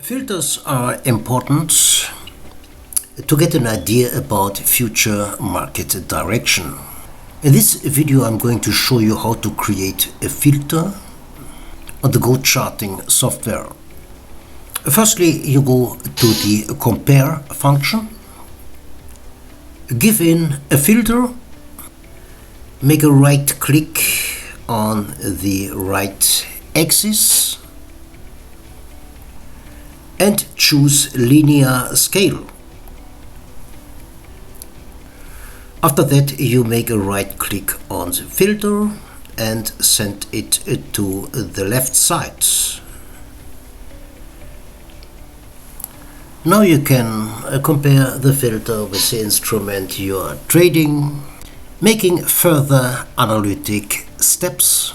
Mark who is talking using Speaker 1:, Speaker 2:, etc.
Speaker 1: Filters are important to get an idea about future market direction. In this video I'm going to show you how to create a filter on the Go charting software. Firstly, you go to the compare function, give in a filter, make a right click on the right axis and choose linear scale. After that, you make a right click on the filter and send it to the left side. Now you can compare the filter with the instrument you are trading, making further analytic steps.